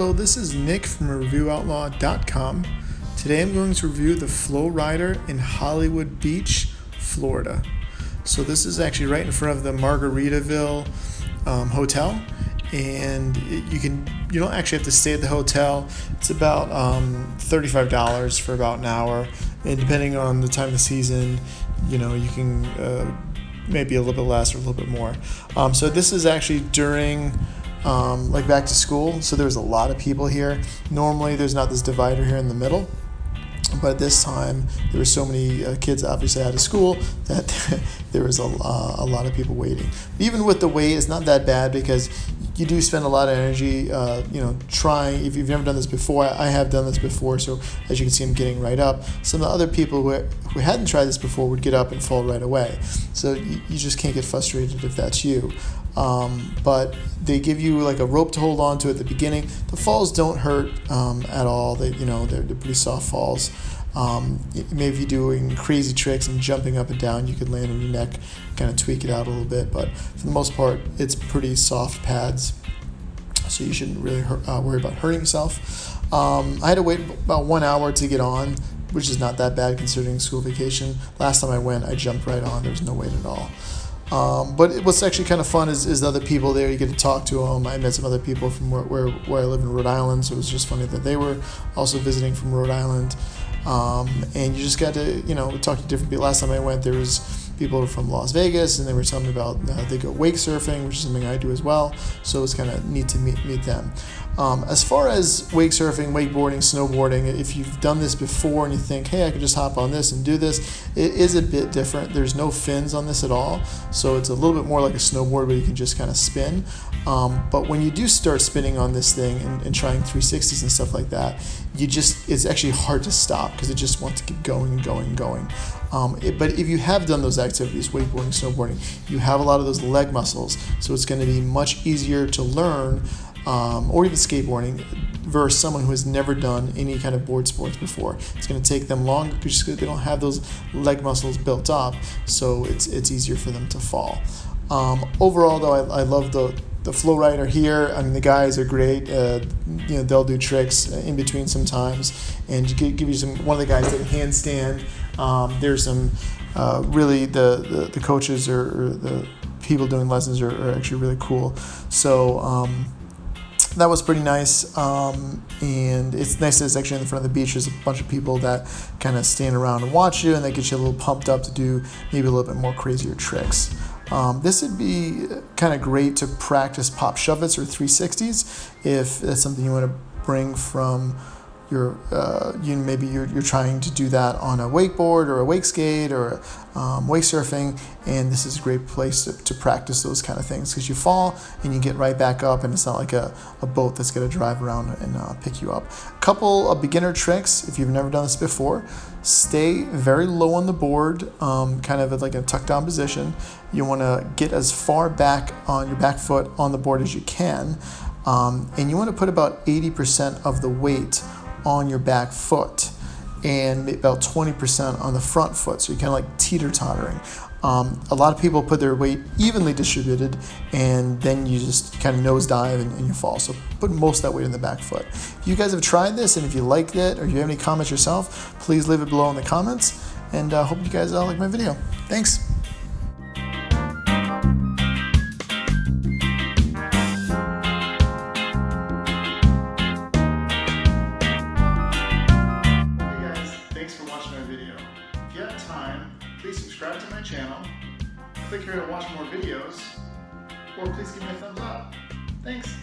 Hello, this is Nick from ReviewOutlaw.com. Today I'm going to review the Flowrider in Hollywood Beach, Florida. So this is actually right in front of the Margaritaville hotel, and you don't actually have to stay at the hotel. It's about $35 for about an hour, and depending on the time of the season, you can maybe a little bit less or a little bit more. So this is actually during like back to school, so there's a lot of people here. Normally there's not this divider here in the middle, but this time there were so many kids obviously out of school that there was a lot of people waiting. But even with the wait, it's not that bad because you do spend a lot of energy trying. If you've never done this before, I have done this before, so as you can see I'm getting right up. Some of the other people who hadn't tried this before would get up and fall right away, so you just can't get frustrated if that's you. But they give you like a rope to hold on to at the beginning. The falls don't hurt at all. They're pretty soft falls. Maybe if you're doing crazy tricks and jumping up and down, you could land on your neck, kind of tweak it out a little bit. But for the most part, it's pretty soft pads, so you shouldn't really worry about hurting yourself. I had to wait about 1 hour to get on, which is not that bad considering school vacation. Last time I went, I jumped right on. There was no wait at all. But what's actually kind of fun is the other people there. You get to talk to them. I met some other people from where I live in Rhode Island, so it was just funny that they were also visiting from Rhode Island. And you just got to, talk to different people. Last time I went, there was people from Las Vegas, and they were telling me about they go wake surfing, which is something I do as well. So it's kind of neat to meet them. As far as wake surfing, wakeboarding, snowboarding, if you've done this before and you think, hey, I could just hop on this and do this, it is a bit different. There's no fins on this at all, so it's a little bit more like a snowboard where you can just kind of spin. But when you do start spinning on this thing and trying 360s and stuff like that, it's actually hard to stop because it just wants to keep going and going and going. But if you have done those activities, wakeboarding, snowboarding, you have a lot of those leg muscles, so it's going to be much easier to learn, or even skateboarding, versus someone who has never done any kind of board sports before. It's going to take them longer because they don't have those leg muscles built up, so it's easier for them to fall. Overall, though, I love the Flowrider here. I mean, the guys are great. They'll do tricks in between sometimes, and give you some. One of the guys did a handstand. There's some really the coaches or the people doing lessons are actually really cool. So that was pretty nice, and it's nice that it's actually in the front of the beach. There's a bunch of people that kind of stand around and watch you, and they get you a little pumped up to do maybe a little bit more crazier tricks. This would be kind of great to practice pop shove-its or 360s if that's something you want to bring from your, maybe you're trying to do that on a wakeboard or a wake skate or wake surfing, and this is a great place to practice those kind of things because you fall and you get right back up, and it's not like a boat that's going to drive around and pick you up. A couple of beginner tricks if you've never done this before. Stay very low on the board, kind of like a tucked down position. You want to get as far back on your back foot on the board as you can, and you want to put about 80% of the weight on your back foot and about 20% on the front foot, so you're kind of like teeter-tottering. A lot of people put their weight evenly distributed, and then you just kind of nosedive and you fall. So put most of that weight in the back foot. If you guys have tried this, and if you liked it, or you have any comments yourself, please leave it below in the comments, and hope you guys like my video. Thanks. If you have time, please subscribe to my channel, click here to watch more videos, or please give me a thumbs up. Thanks.